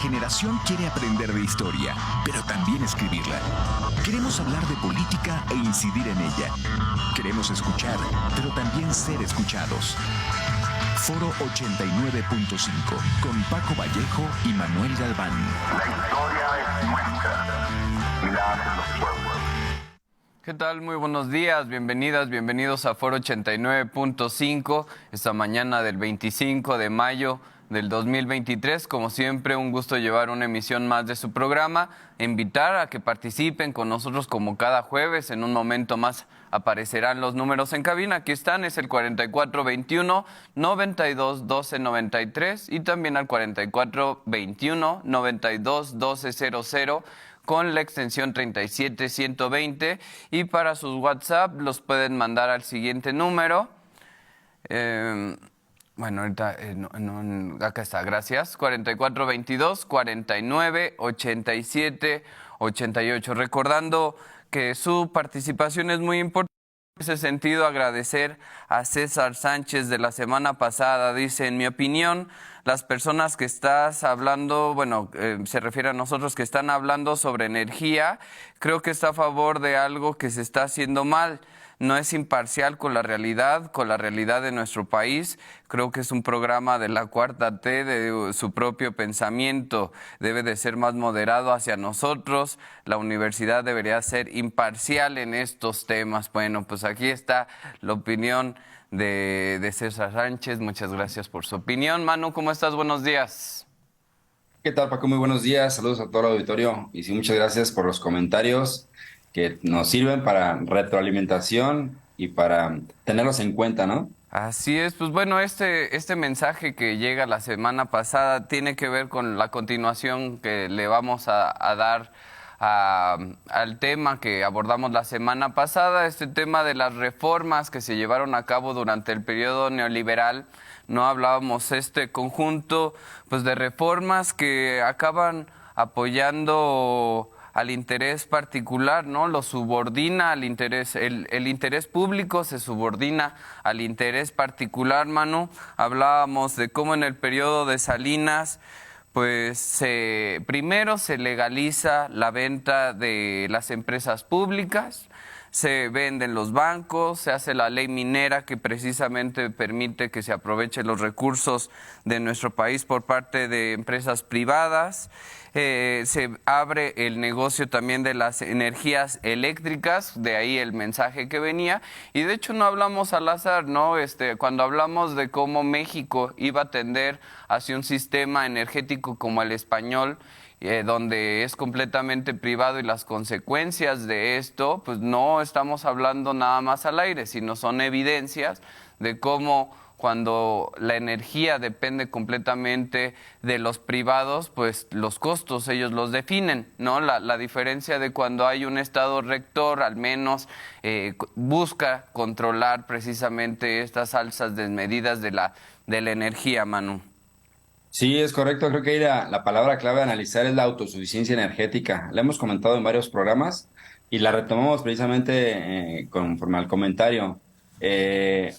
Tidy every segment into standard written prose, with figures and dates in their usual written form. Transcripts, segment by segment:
generación quiere aprender de historia, pero también escribirla. Queremos hablar de política e incidir en ella. Queremos escuchar, pero también ser escuchados. Foro 89.5, con Paco Vallejo y Manuel Galván. La historia es nuestra y la hacen los pueblos. ¿Qué tal? Muy buenos días, bienvenidas, bienvenidos a Foro 89.5, esta mañana del 25 de mayo del 2023. Como siempre, un gusto llevar una emisión más de su programa, invitar a que participen con nosotros como cada jueves. En un momento más aparecerán los números en cabina. Aquí están, es el 4421-921293 y también al 4421-921200. Con la extensión 37120, y para sus WhatsApp los pueden mandar al siguiente número. Bueno, ahorita acá está, gracias. 4422-4987-88. Recordando que su participación es muy importante. En ese sentido, agradecer a César Sánchez de la semana pasada. Dice, en mi opinión, las personas que estás hablando, se refiere a nosotros que están hablando sobre energía, creo que está a favor de algo que se está haciendo mal. No es imparcial con la realidad de nuestro país. Creo que es un programa de la Cuarta T, de su propio pensamiento. Debe de ser más moderado hacia nosotros. La universidad debería ser imparcial en estos temas. Bueno, pues aquí está la opinión de César Sánchez. Muchas gracias por su opinión. Manu, ¿cómo estás? Buenos días. ¿Qué tal, Paco? Muy buenos días. Saludos a todo el auditorio. Y sí, muchas gracias por los comentarios que nos sirven para retroalimentación y para tenerlos en cuenta, ¿no? Así es, pues bueno, este mensaje que llega la semana pasada tiene que ver con la continuación que le vamos a dar al tema que abordamos la semana pasada, este tema de las reformas que se llevaron a cabo durante el periodo neoliberal. No hablábamos este conjunto pues de reformas que acaban apoyando al interés particular, ¿no? Lo subordina al interés, el interés público se subordina al interés particular, Manu. Hablábamos de cómo en el periodo de Salinas, pues primero se legaliza la venta de las empresas públicas, se venden los bancos, se hace la ley minera que precisamente permite que se aprovechen los recursos de nuestro país por parte de empresas privadas. Se abre el negocio también de las energías eléctricas, de ahí el mensaje que venía. Y de hecho no hablamos al azar, ¿no? Cuando hablamos de cómo México iba a tender hacia un sistema energético como el español, donde es completamente privado, y las consecuencias de esto, pues no estamos hablando nada más al aire, sino son evidencias de cómo cuando la energía depende completamente de los privados, pues los costos ellos los definen, ¿no? La diferencia de cuando hay un Estado rector, al menos busca controlar precisamente estas alzas desmedidas de la energía, Manu. Sí, es correcto. Creo que ahí la palabra clave a analizar es la autosuficiencia energética. La hemos comentado en varios programas y la retomamos precisamente conforme al comentario.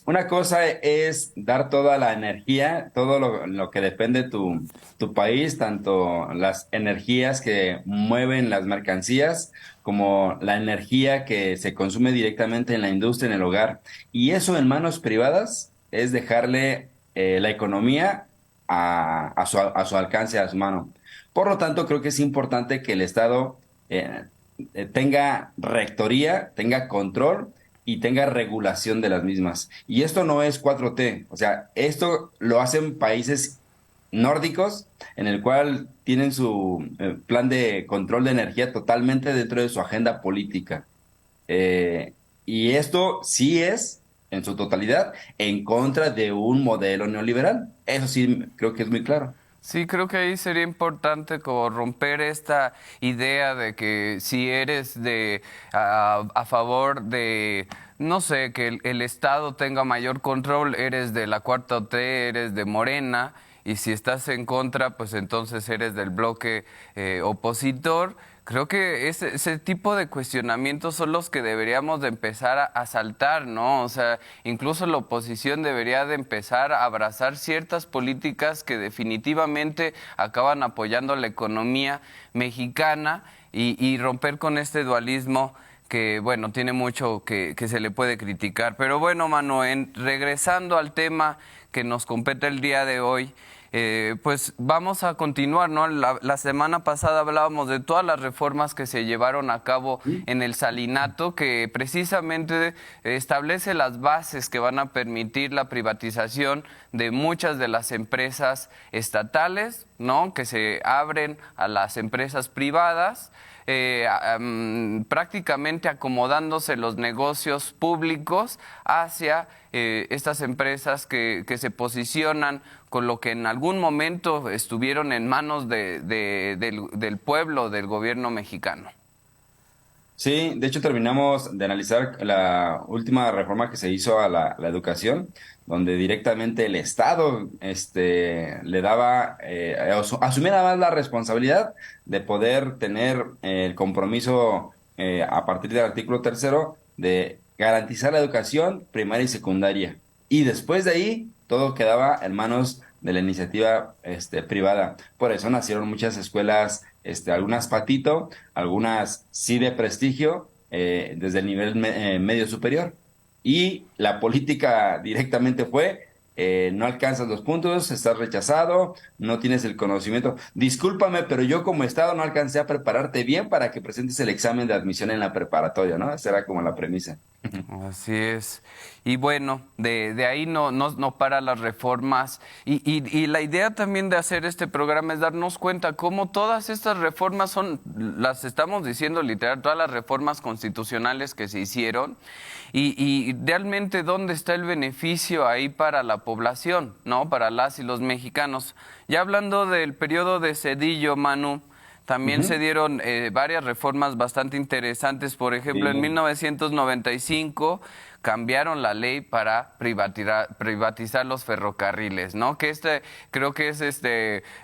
Una cosa es dar toda la energía, todo lo que depende de tu país, tanto las energías que mueven las mercancías como la energía que se consume directamente en la industria, en el hogar. Y eso en manos privadas es dejarle la economía a su alcance, a su mano. Por lo tanto, creo que es importante que el Estado tenga rectoría, tenga control y tenga regulación de las mismas. Y esto no es 4T, o sea, esto lo hacen países nórdicos en el cual tienen su plan de control de energía totalmente dentro de su agenda política. Y esto sí es, en su totalidad, en contra de un modelo neoliberal. Eso sí, creo que es muy claro. Sí, creo que ahí sería importante como romper esta idea de que si eres a favor de, no sé, que el Estado tenga mayor control, eres de la Cuarta T, eres de Morena, y si estás en contra, pues entonces eres del bloque opositor. Creo que ese tipo de cuestionamientos son los que deberíamos de empezar a saltar, ¿no? O sea, incluso la oposición debería de empezar a abrazar ciertas políticas que definitivamente acaban apoyando la economía mexicana y romper con este dualismo que, bueno, tiene mucho que se le puede criticar. Pero bueno, Manu, regresando al tema que nos compete el día de hoy, pues vamos a continuar, ¿no? La semana pasada hablábamos de todas las reformas que se llevaron a cabo en el Salinato, que precisamente establece las bases que van a permitir la privatización de muchas de las empresas estatales, ¿no? Que se abren a las empresas privadas. Prácticamente acomodándose los negocios públicos hacia estas empresas que se posicionan con lo que en algún momento estuvieron en manos del pueblo, del gobierno mexicano. Sí, de hecho terminamos de analizar la última reforma que se hizo a la educación, donde directamente el Estado le daba, asumía nada más la responsabilidad de poder tener el compromiso a partir del artículo tercero de garantizar la educación primaria y secundaria. Y después de ahí todo quedaba en manos de la iniciativa privada. Por eso nacieron muchas escuelas, algunas patito, algunas sí de prestigio, desde el nivel medio superior. Y la política directamente fue, no alcanzas los puntos, estás rechazado, no tienes el conocimiento. Discúlpame, pero yo como Estado no alcancé a prepararte bien para que presentes el examen de admisión en la preparatoria, ¿no? Esa era como la premisa. Así es. Y bueno, de ahí no para las reformas. Y la idea también de hacer este programa es darnos cuenta cómo todas estas reformas las estamos diciendo literal, todas las reformas constitucionales que se hicieron y realmente dónde está el beneficio ahí para la población, ¿no? Para las y los mexicanos. Ya hablando del periodo de Zedillo, Manu, también se dieron varias reformas bastante interesantes. Por ejemplo, en 1995 cambiaron la ley para privatizar los ferrocarriles, ¿no? Que creo que es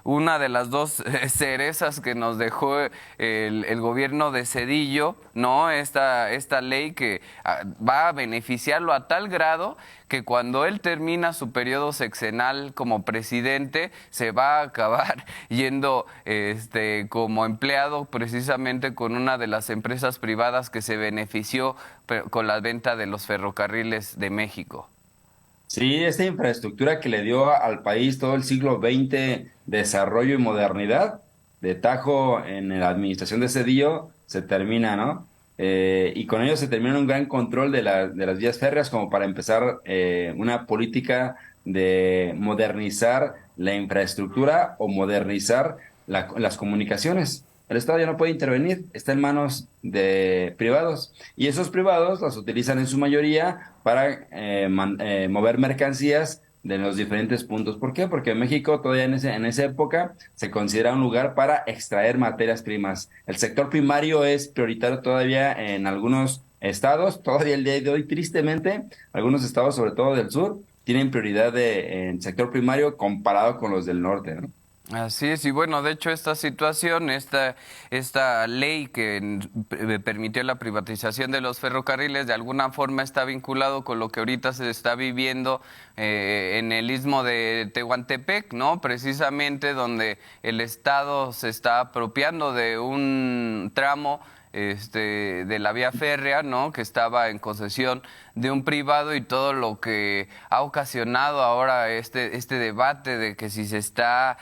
una de las dos cerezas que nos dejó el gobierno de Zedillo, ¿no? Esta ley que va a beneficiarlo a tal grado que cuando él termina su periodo sexenal como presidente, se va a acabar yendo como empleado precisamente con una de las empresas privadas que se benefició con la venta de los ferrocarriles de México. Sí, esta infraestructura que le dio al país todo el siglo XX, desarrollo y modernidad, de tajo en la administración de Cedillo, se termina, ¿no? Y con ello se termina un gran control de las vías férreas como para empezar una política de modernizar la infraestructura o modernizar las comunicaciones. El Estado ya no puede intervenir, está en manos de privados y esos privados los utilizan en su mayoría para mover mercancías de los diferentes puntos. ¿Por qué? Porque México todavía en esa época se considera un lugar para extraer materias primas. El sector primario es prioritario todavía en algunos estados, todavía el día de hoy, tristemente, algunos estados, sobre todo del sur, tienen prioridad en sector primario comparado con los del norte, ¿no? Así es, y bueno, de hecho esta situación, esta ley que permitió la privatización de los ferrocarriles, de alguna forma está vinculado con lo que ahorita se está viviendo en el istmo de Tehuantepec, ¿no? Precisamente donde el Estado se está apropiando de un tramo de la vía férrea, ¿no? Que estaba en concesión de un privado y todo lo que ha ocasionado ahora este debate de que si se está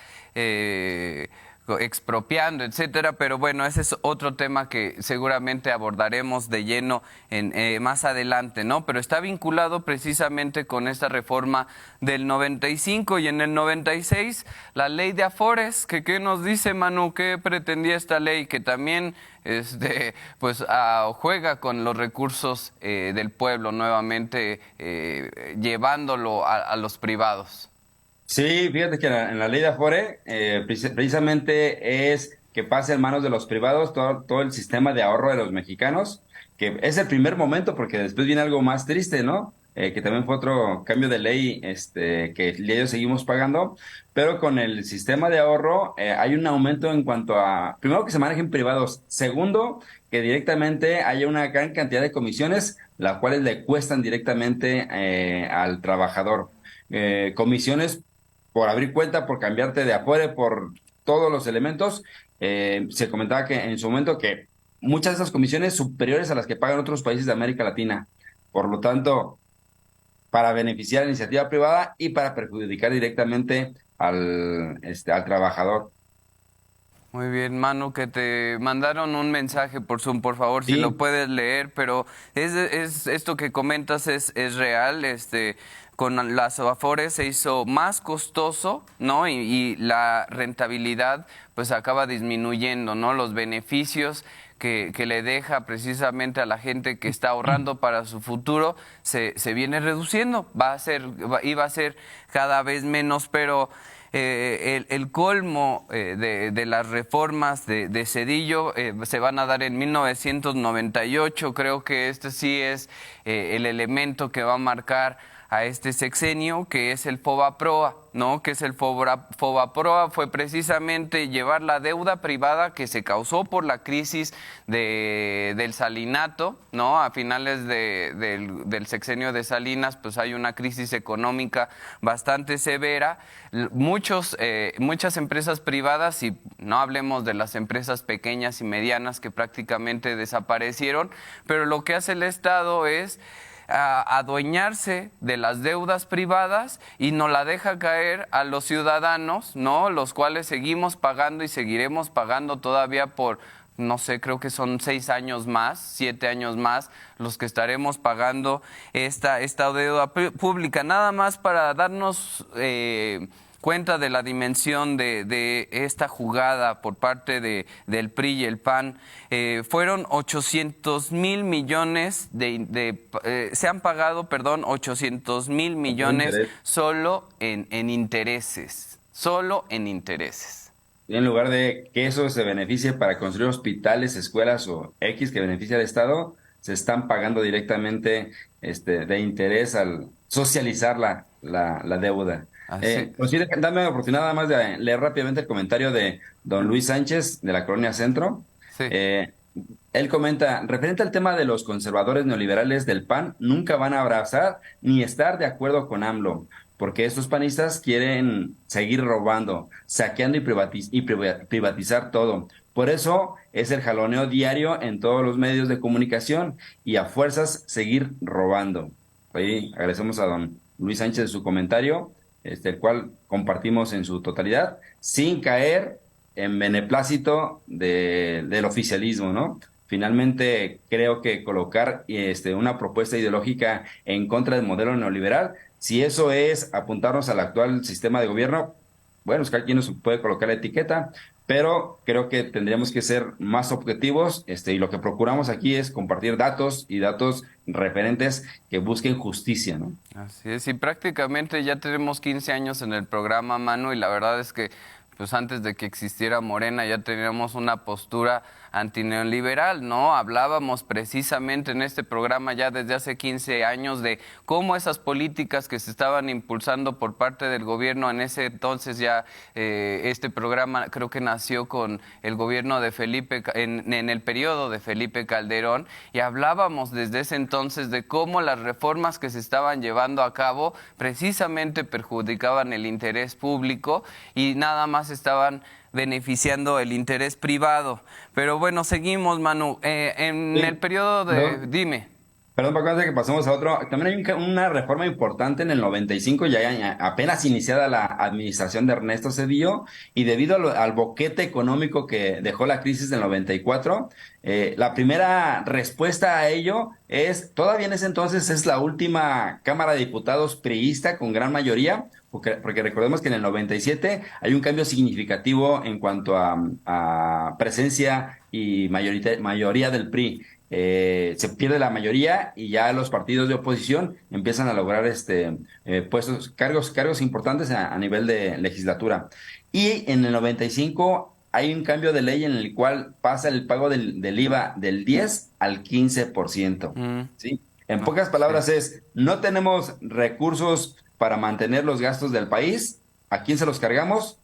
expropiando, etcétera, pero bueno, ese es otro tema que seguramente abordaremos de lleno más adelante, ¿no? Pero está vinculado precisamente con esta reforma del 95 y en el 96 la ley de Afores, que ¿qué nos dice, Manu? ¿Qué pretendía esta ley? Que también juega con los recursos del pueblo nuevamente, llevándolo a los privados. Sí, fíjate que en la ley de Afore precisamente es que pase en manos de los privados todo el sistema de ahorro de los mexicanos, que es el primer momento porque después viene algo más triste, ¿no? que también fue otro cambio de ley que ellos seguimos pagando, pero con el sistema de ahorro hay un aumento en cuanto a, primero, que se manejen privados, segundo, que directamente haya una gran cantidad de comisiones, las cuales le cuestan directamente al trabajador. Comisiones por abrir cuenta, por cambiarte de afuera, por todos los elementos. Se comentaba que en su momento que muchas de esas comisiones superiores a las que pagan otros países de América Latina. Por lo tanto, para beneficiar a la iniciativa privada y para perjudicar directamente al trabajador. Muy bien, Manu, que te mandaron un mensaje por Zoom, por favor, si lo Sí, puedes leer, pero es esto que comentas es real, con las Afores se hizo más costoso, ¿no? Y la rentabilidad pues acaba disminuyendo, ¿no? Los beneficios que le deja precisamente a la gente que está ahorrando para su futuro se viene reduciendo, iba a ser cada vez menos, pero el colmo de las reformas de Zedillo se van a dar en 1998. Creo que este sí es el elemento que va a marcar a este sexenio, que es el FOBAPROA, ¿no? Que es el FOBAPROA, fue precisamente llevar la deuda privada que se causó por la crisis del salinato, ¿no? A finales del sexenio de Salinas, pues hay una crisis económica bastante severa. Muchas empresas privadas, y no hablemos de las empresas pequeñas y medianas que prácticamente desaparecieron, pero lo que hace el Estado es adueñarse de las deudas privadas y no la deja caer a los ciudadanos, ¿no? Los cuales seguimos pagando y seguiremos pagando todavía por, no sé, creo que son 6 años más, 7 años más, los que estaremos pagando esta deuda pública. Nada más para darnos cuenta de la dimensión de esta jugada por parte del PRI y el PAN. Fueron 800,000 millones se han pagado, 800,000 millones solo en intereses, solo en intereses. en lugar de que eso se beneficie para construir hospitales, escuelas o X que beneficie al Estado, se están pagando directamente de interés al socializar la deuda. Así. Pues sí, dame la oportunidad nada más de leer rápidamente el comentario de don Luis Sánchez de la Colonia Centro. Sí. Él comenta, referente al tema de los conservadores neoliberales del PAN, nunca van a abrazar ni estar de acuerdo con AMLO, porque estos panistas quieren seguir robando, saqueando privatizar todo. Por eso es el jaloneo diario en todos los medios de comunicación y a fuerzas seguir robando. Ahí agradecemos a don Luis Sánchez de su comentario, el cual compartimos en su totalidad, sin caer en beneplácito del oficialismo, ¿no? Finalmente, creo que colocar una propuesta ideológica en contra del modelo neoliberal, si eso es apuntarnos al actual sistema de gobierno, bueno, es que aquí nos puede colocar la etiqueta, pero creo que tendríamos que ser más objetivos, y lo que procuramos aquí es compartir datos y datos referentes que busquen justicia, ¿no? Así es, y prácticamente ya tenemos 15 años en el programa, Manu, y la verdad es que pues antes de que existiera Morena ya teníamos una postura antineoliberal, ¿no? Hablábamos precisamente en este programa ya desde hace 15 años de cómo esas políticas que se estaban impulsando por parte del gobierno en ese entonces ya este programa creo que nació con el gobierno de en el periodo de Felipe Calderón, y hablábamos desde ese entonces de cómo las reformas que se estaban llevando a cabo precisamente perjudicaban el interés público y nada más estaban beneficiando el interés privado. Pero bueno, seguimos, Manu. En Sí, el periodo de... perdón. Dime. Perdón, Paco, antes de que pasemos a otro, también hay una reforma importante en el 95, ya apenas iniciada la administración de Ernesto Zedillo, y debido al boquete económico que dejó la crisis del 94, la primera respuesta a ello es, todavía en ese entonces es la última Cámara de Diputados priista con gran mayoría, porque recordemos que en el 97 hay un cambio significativo en cuanto a presencia y mayoría del PRI. Se pierde la mayoría y ya los partidos de oposición empiezan a lograr puestos, cargos importantes a nivel de legislatura. Y en el 95 hay un cambio de ley en el cual pasa el pago del IVA del 10 al 15%, Mm. ¿sí? En No, pocas sí. palabras es, no tenemos recursos para mantener los gastos del país. ¿A quién se los cargamos?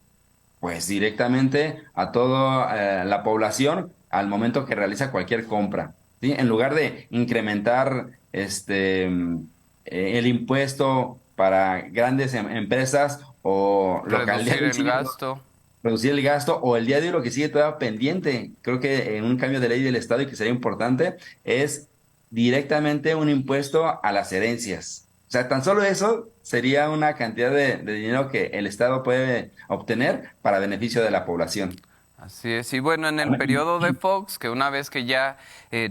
Pues directamente a toda la población al momento que realiza cualquier compra, ¿sí? En lugar de incrementar el impuesto para grandes empresas o lo que al día Reducir de hoy el sigue gasto. reducir el gasto o el día de hoy lo que sigue todavía pendiente, creo que en un cambio de ley del Estado y que sería importante, es directamente un impuesto a las herencias. O sea, tan solo eso sería una cantidad de dinero que el Estado puede obtener para beneficio de la población. Así es, y bueno, en el periodo de Fox, que una vez que ya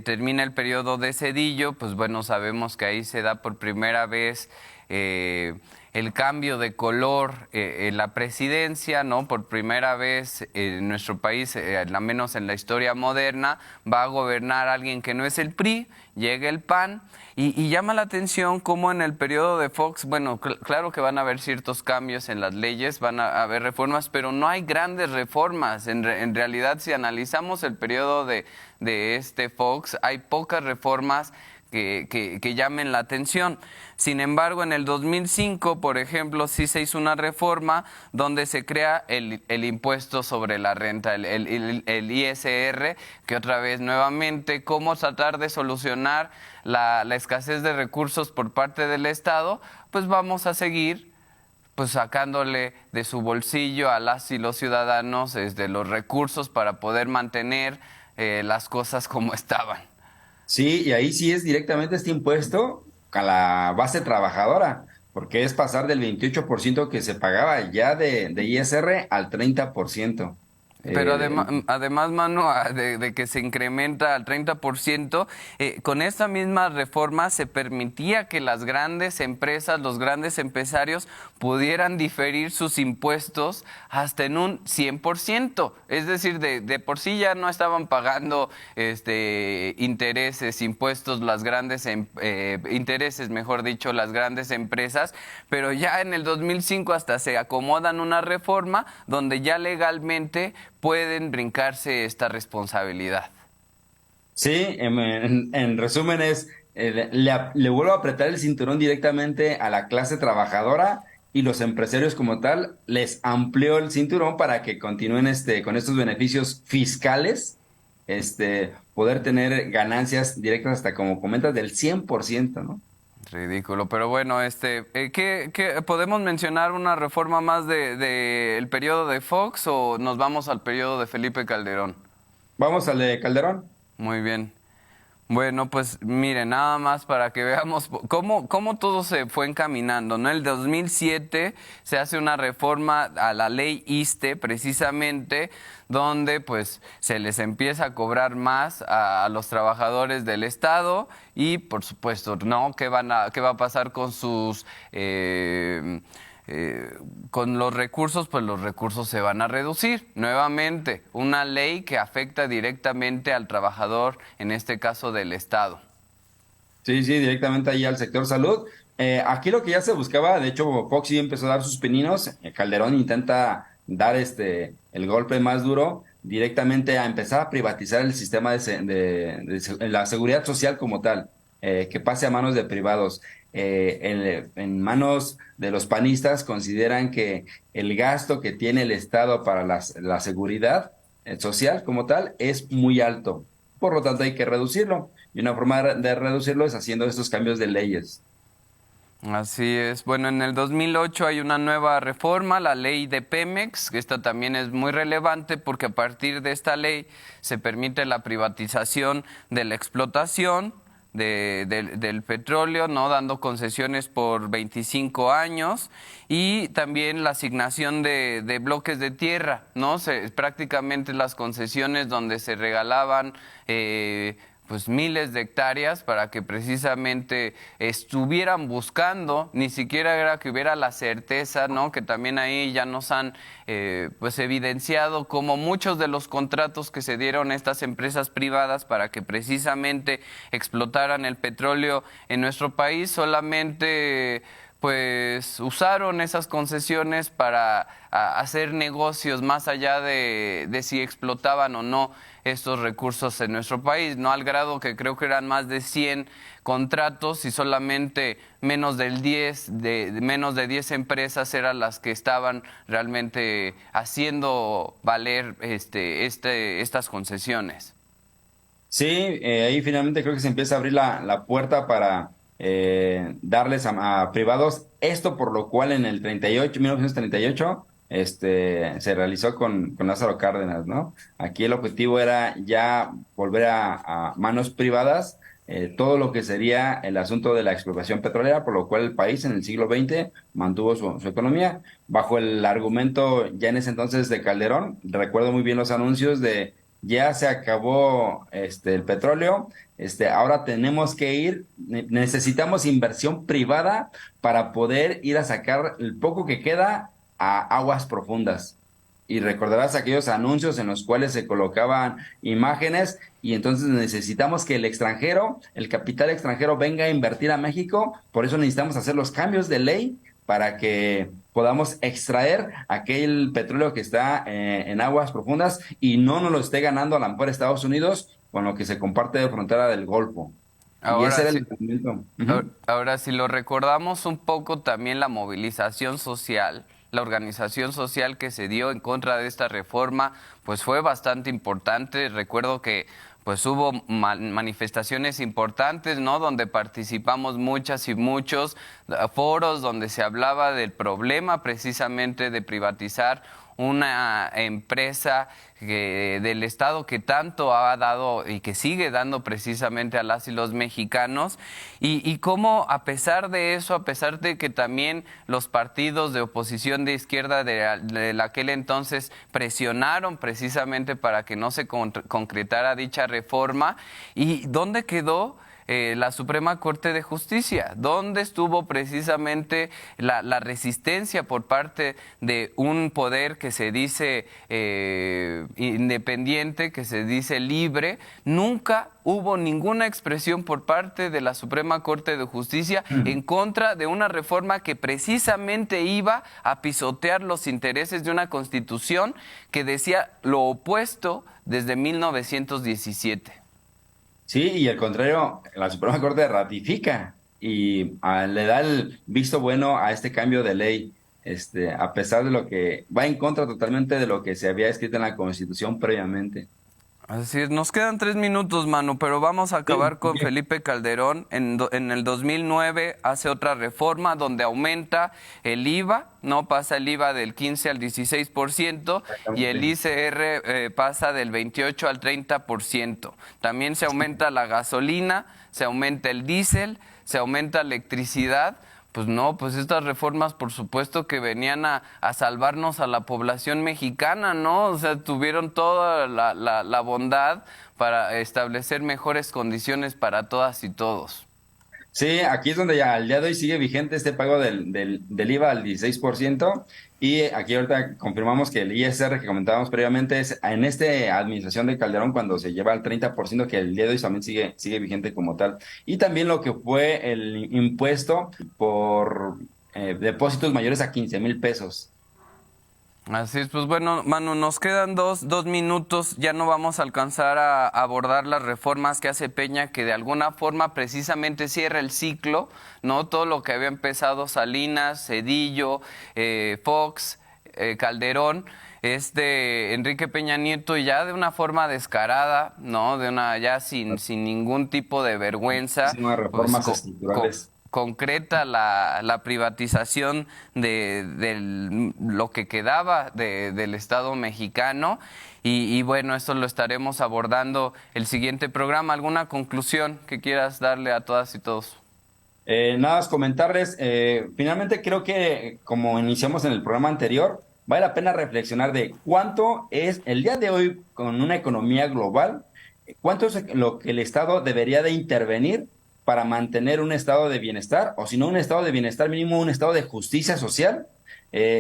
termina el periodo de Cedillo, pues bueno, sabemos que ahí se da por primera vez el cambio de color en la presidencia, ¿no? Por primera vez en nuestro país, al menos en la historia moderna, va a gobernar alguien que no es el PRI, llega el PAN, y llama la atención cómo en el periodo de Fox, bueno, claro que van a haber ciertos cambios en las leyes, van a haber reformas, pero no hay grandes reformas. En realidad, si analizamos el periodo de este Fox, hay pocas reformas que llamen la atención. Sin embargo, en el 2005, por ejemplo, sí se hizo una reforma donde se crea el impuesto sobre la renta, el ISR, que otra vez nuevamente, cómo tratar de solucionar la escasez de recursos por parte del Estado, pues vamos a seguir pues sacándole de su bolsillo a las y los ciudadanos los recursos para poder mantener las cosas como estaban. Sí, y ahí sí es directamente este impuesto a la base trabajadora, porque es pasar del 28% que se pagaba ya de ISR al 30%. Pero Eh, además, Manu, de que se incrementa al 30%, con esta misma reforma se permitía que las grandes empresas, los grandes empresarios pudieran diferir sus impuestos hasta en un 100%. Es decir, de por sí ya no estaban pagando intereses, impuestos, las grandes intereses, mejor dicho, las grandes empresas, pero ya en el 2005 hasta se acomodan una reforma donde ya legalmente pueden brincarse esta responsabilidad. Sí, en resumen es, le vuelvo a apretar el cinturón directamente a la clase trabajadora y los empresarios como tal, les amplió el cinturón para que continúen con estos beneficios fiscales, poder tener ganancias directas hasta como comentas del 100%, ¿no? Ridículo, pero bueno, ¿qué podemos mencionar una reforma más el periodo de Fox o nos vamos al periodo de Felipe Calderón? Vamos al de Calderón. Muy bien. Bueno, pues mire, nada más para que veamos cómo todo se fue encaminando, ¿no? En el 2007 se hace una reforma a la ley ISSSTE, precisamente, donde pues se les empieza a cobrar más a los trabajadores del Estado y, por supuesto, ¿no? ¿Qué va a pasar con sus con los recursos? Pues los recursos se van a reducir. Nuevamente, una ley que afecta directamente al trabajador, en este caso del Estado. Sí, sí, directamente ahí al sector salud. Aquí lo que ya se buscaba, de hecho, Fox sí empezó a dar sus pininos. Calderón intenta dar el golpe más duro directamente a empezar a privatizar el sistema la seguridad social como tal, que pase a manos de privados. En manos de los panistas consideran que el gasto que tiene el Estado para la seguridad social como tal es muy alto. Por lo tanto, hay que reducirlo. Y una forma de reducirlo es haciendo estos cambios de leyes. Así es. Bueno, en el 2008 hay una nueva reforma, la ley de Pemex, que esta también es muy relevante porque a partir de esta ley se permite la privatización de la explotación del petróleo, ¿no? Dando concesiones por 25 años y también la asignación de bloques de tierra, ¿no? Prácticamente las concesiones donde se regalaban pues miles de hectáreas para que precisamente estuvieran buscando, ni siquiera era que hubiera la certeza, ¿no? Que también ahí ya nos han pues evidenciado como muchos de los contratos que se dieron a estas empresas privadas para que precisamente explotaran el petróleo en nuestro país solamente pues usaron esas concesiones para hacer negocios más allá de si explotaban o no estos recursos en nuestro país, no al grado que creo que eran más de 100 contratos y solamente menos de 10 empresas eran las que estaban realmente haciendo valer estas concesiones. Sí, ahí finalmente creo que se empieza a abrir la puerta para darles a privados, esto por lo cual en el 1938, se realizó con Lázaro Cárdenas, ¿no? Aquí el objetivo era ya volver a manos privadas todo lo que sería el asunto de la explotación petrolera, por lo cual el país en el siglo XX mantuvo su economía bajo el argumento ya en ese entonces de Calderón. Recuerdo muy bien los anuncios de ya se acabó el petróleo, ahora tenemos que necesitamos inversión privada para poder ir a sacar el poco que queda a aguas profundas. Y recordarás aquellos anuncios en los cuales se colocaban imágenes y entonces necesitamos que el extranjero, el capital extranjero venga a invertir a México, por eso necesitamos hacer los cambios de ley para que podamos extraer aquel petróleo que está en aguas profundas y no nos lo esté ganando a lo mejor Estados Unidos con lo que se comparte de frontera del Golfo. Y ese era el movimiento. Ahora, si lo recordamos un poco también la movilización social, la organización social que se dio en contra de esta reforma, pues fue bastante importante. Recuerdo que pues hubo manifestaciones importantes, ¿no? Donde participamos muchas y muchos foros donde se hablaba del problema precisamente de privatizar una empresa del Estado que tanto ha dado y que sigue dando precisamente a las y los mexicanos, y cómo a pesar de eso, a pesar de que también los partidos de oposición de izquierda de aquel entonces presionaron precisamente para que no se concretara dicha reforma, ¿y dónde quedó la Suprema Corte de Justicia? ¿Dónde estuvo precisamente la resistencia por parte de un poder que se dice independiente, que se dice libre? Nunca hubo ninguna expresión por parte de la Suprema Corte de Justicia en contra de una reforma que precisamente iba a pisotear los intereses de una Constitución que decía lo opuesto desde 1917. Sí, y al contrario, la Suprema Corte ratifica y le da el visto bueno a este cambio de ley, a pesar de lo que va en contra totalmente de lo que se había escrito en la Constitución previamente. Así es, nos quedan 3 minutos, Manu, pero vamos a acabar con Felipe Calderón. En el 2009 hace otra reforma donde aumenta el IVA, no pasa el IVA del 15 al 16% y el ICR pasa del 28 al 30%. También se aumenta la gasolina, se aumenta el diésel, se aumenta la electricidad. Pues no, pues estas reformas por supuesto que venían a salvarnos a la población mexicana, ¿no? O sea, tuvieron toda la bondad para establecer mejores condiciones para todas y todos. Sí, aquí es donde ya al día de hoy sigue vigente este pago del IVA al 16%, y aquí ahorita confirmamos que el ISR que comentábamos previamente es en esta administración de Calderón cuando se lleva al 30%, que el día de hoy también sigue vigente como tal. Y también lo que fue el impuesto por depósitos mayores a 15,000 pesos. Así es, pues bueno, Manu, nos quedan dos minutos, ya no vamos a alcanzar a abordar las reformas que hace Peña, que de alguna forma precisamente cierra el ciclo, ¿no? Todo lo que había empezado Salinas, Zedillo, Fox, Calderón, Enrique Peña Nieto, ya de una forma descarada, ¿no? Ya sin ningún tipo de vergüenza. Sí, reformas estructurales. Concreta la privatización de lo que quedaba del Estado mexicano y bueno, esto lo estaremos abordando el siguiente programa. ¿Alguna conclusión que quieras darle a todas y todos? Nada más comentarles, finalmente creo que como iniciamos en el programa anterior, vale la pena reflexionar de cuánto es el día de hoy con una economía global, cuánto es lo que el Estado debería de intervenir para mantener un estado de bienestar, o si no un estado de bienestar mínimo, un estado de justicia social,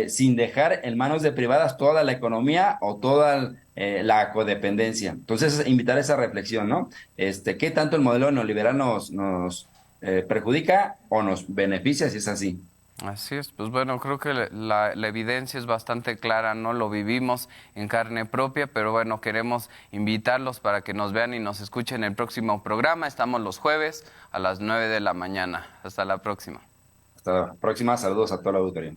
sin dejar en manos de privadas toda la economía o toda la codependencia. Entonces, invitar a esa reflexión, ¿no? ¿Qué tanto el modelo neoliberal nos perjudica o nos beneficia si es así? Así es, pues bueno, creo que la evidencia es bastante clara, ¿no? Lo vivimos en carne propia, pero bueno, queremos invitarlos para que nos vean y nos escuchen en el próximo programa. Estamos los jueves a las 9 de la mañana. Hasta la próxima. Hasta la próxima, saludos a toda la auditoría.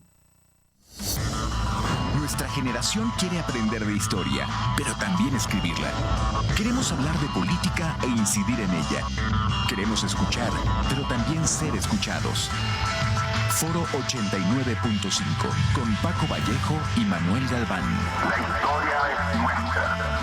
Nuestra generación quiere aprender de historia, pero también escribirla. Queremos hablar de política e incidir en ella. Queremos escuchar, pero también ser escuchados. Foro 89.5 con Paco Vallejo y Manuel Galván. La historia es nuestra.